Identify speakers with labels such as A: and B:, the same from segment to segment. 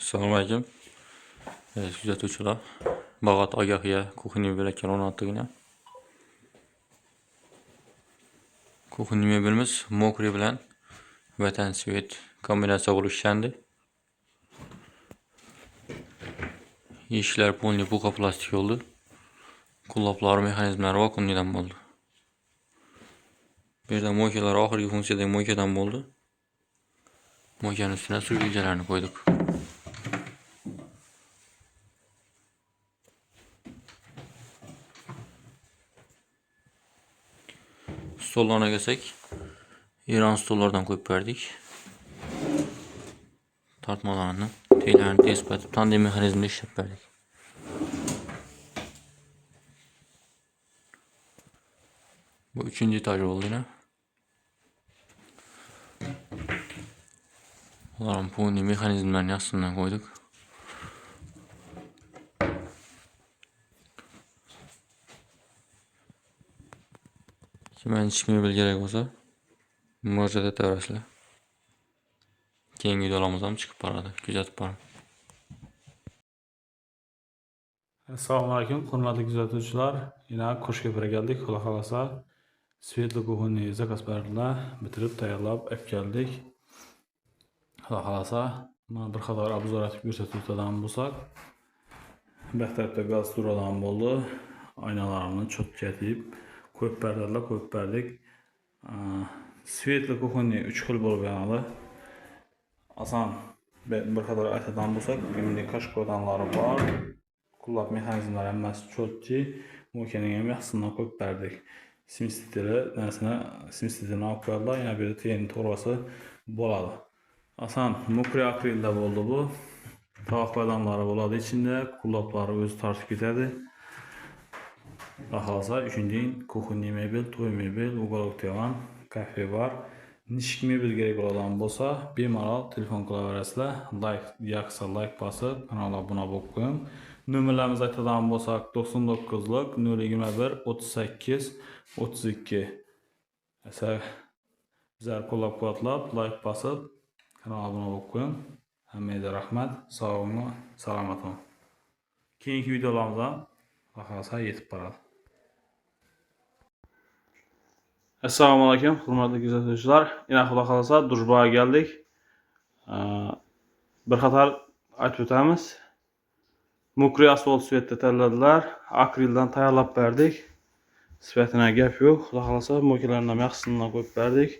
A: Assalomu alaykum. Kuzatuvchilar. Bag'at Agahiya kuxniy mebellar o'rnatilgan. Kuxniy mebelimiz mokri bilan Vatan Svet kombinatsiya bo'lib ishlandi. Eshiklar polni puxa plastik oldu. Quloqlar mexanizmlari vakuumdan bo'ldi. Bu yerda moykalar oxirgi funksiyadagi moykadan bo'ldi. Moykaning ustiga surgichalarni qo'ydik. Stollarına gelsak, İran stollardan koyup verdik. Tartmalarını, teylerini tespit edip tandem mekanizminde işlep verdik. Bu üçüncü etaj oldu yine. Onların puni mekanizmlerini aslında koyduk. Kimen içmeye gerek olsa murojaat etaverasizlar. Keyingi videolarımızdan chiqib boradi, kuzatib boring.
B: Assalomu alaykum, hurmatli kuzatuvchilar. Yana Qo'shko'pirga keldik. Xudo xolasa, Svetli kuxniy zakaz berdilar, bitirib tayyorlab olib keldik. Xudo xolasa, mana bir qator obzor etib ko'rsatib o'tadigan bo'lsak, bu tarafda gaz turadan bo'ldi. Aynalarni cho'tkatib, ko'p perdelar qo'yib berdik. Svetli kuxniy 3 xil bo'lib yanadi. Asan bir qator aytadigan bo'lsak, bunday qashqodanlari bor. Qullab mexanizmlar hammasi cho'tki, mo'kaning ham yaxshisidan qo'yib berdik. Simsitini olib qo'yadilar, yana bir teyin to'rvasi bo'ladi. Asan mokri akrilda bo'ldi bu. Tovoq badamlari bo'ladi ichida, qullablari o'zi tortib ketadi. Xohlasa, shunday kuxniy mebel, to'y mebel, ugolok divan, kafe bar, nishik mebel kerak bo'ladigan bo'lsa, bemalol telefon qilaverasizlar. Like bosib, kanalga obuna bo'lib qo'ying. Nömrələrimiz aytadigan bo'lsak 99lik 021 38 32. Esa bizlar qo'llab-quvvatlab, like bosib, kanalga obuna bo'lib qo'ying. Hammaga rahmat, sog' bo'ling, salomat bo'ling. Keyingi videolarimizda xohlasa yetib boradi. Assalomu alaykum, hurmatli kuzatuvchilar. Yana xudo xolasa Durbaga keldik. Bir qator aytib o'tamiz. Mokri asfalt svetda tanladilar. Akrildan tayyorlab berdik. Svetine gap yo'q. Xudo xolasa mo'kalarni ham yaxshisidan qo'yib berdik.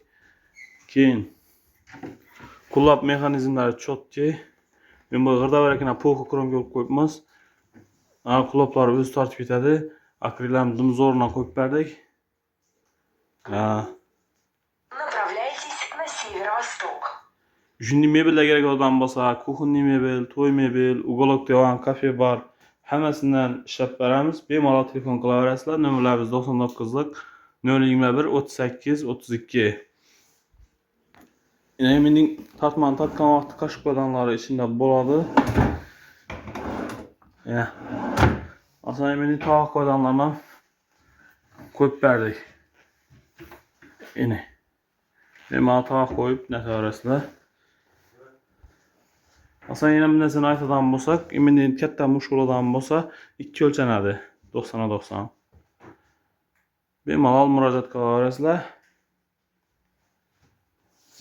B: Keyin qullab mexanizmlari cho'tki. Men bu g'irdavaragina po'xi krom qo'yibmiz. Qullablari o'zi tortib ketadi. Akrillarni dumzo'rdan qo'yib berdik.
C: Направляйтесь на северо-восток.
B: Shunday mebellar kerak bo'lgan bo'lsa, kuxniy mebel, to'y mebel, ugolok divan, kafe bar hammasidan ishlab beramiz. Bemalol telefon qilaverasizlar. Nomerlarimiz 99lik 021 38 32. Yana mening tortmani tortgan vaqtda qashq badanlari ichida bo'ladi. Ya. Aslida mening tovoq badanlarni qo'yib berdik. Ini. Bemalol tovoq qo'yib nataverasizlar. Aslında yine bir narsani aytadigan bo'lsak, endi katta mushk bo'ladigan bo'lsa, 2 o'lchanadi, 90-90. Bemalol murojaat qilaverasizlar.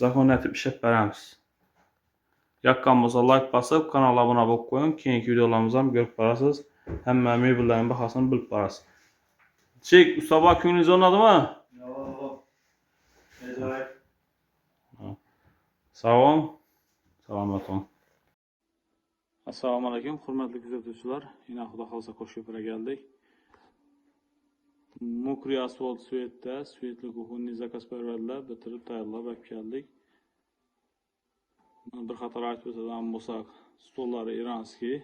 B: Zaxonatib ishlab beramiz. Yoqqan bo'lsa like bosib, kanalga obuna bo'lib qo'ying. Keyingi videolarimizni ham ko'rib borasiz. Hamma mebellarning bahosini bilib borasiz. Chek, ustoba ko'nglingiz o'rnadimi?
D: Yo'q.
B: Sog' bo'ling. Salomat bo'ling. Assalomu alaykum, hurmatli kuzatuvchilar. Yana xudo xolsa Qo'shko'pirga keldik. Mokri asfalt svetda, svetli kuxniy zakaz berdilar, bitirib tayyorlab olib keldik. Bir qator aytib o'tadigan bo'lsak, stollari iranskiy.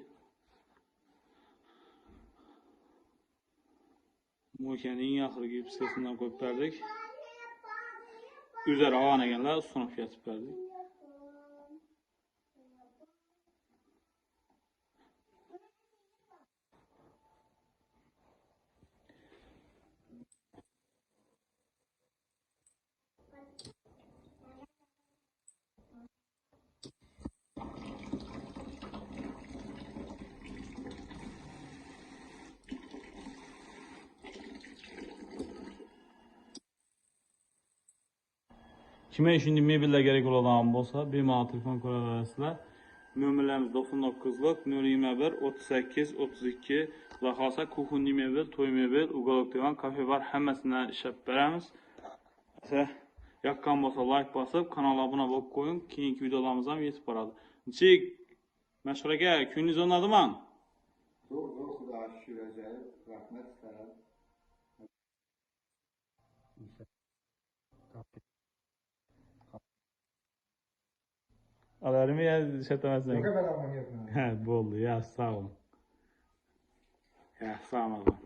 B: Mo'kaning oxirgi pskasidan qo'yib berdik. Üzeri havanaganlar ustini yetib berdik. Kime shunday mebellar kerak bo'ladigan bo'lsa, bemalol telefon qilaverasizlar. Nomerlarimiz 99lik 021 38 32. Xudo xolsa kuxunli mebel, to'y mebel, uголок divan, kafe bar hammasidan ishlab beramiz. Yoqqan bo'lsa like bosib, kanalga obuna bo'lib qo'ying. Keyingi videolarimiz ham yetib boradi. Nechik Mashhur aka, kuningiz o'rnadimi?
D: Zo'r, xudo shukr, ajoyib. Rahmat sizlarga.
B: Alarmi ya ishlatmasang.
D: Yo'q, beraman, yo'q.
B: Ha, bo'ldi. Yaxshi, sog' bo'ling. Yaxshi, sog' bo'ling.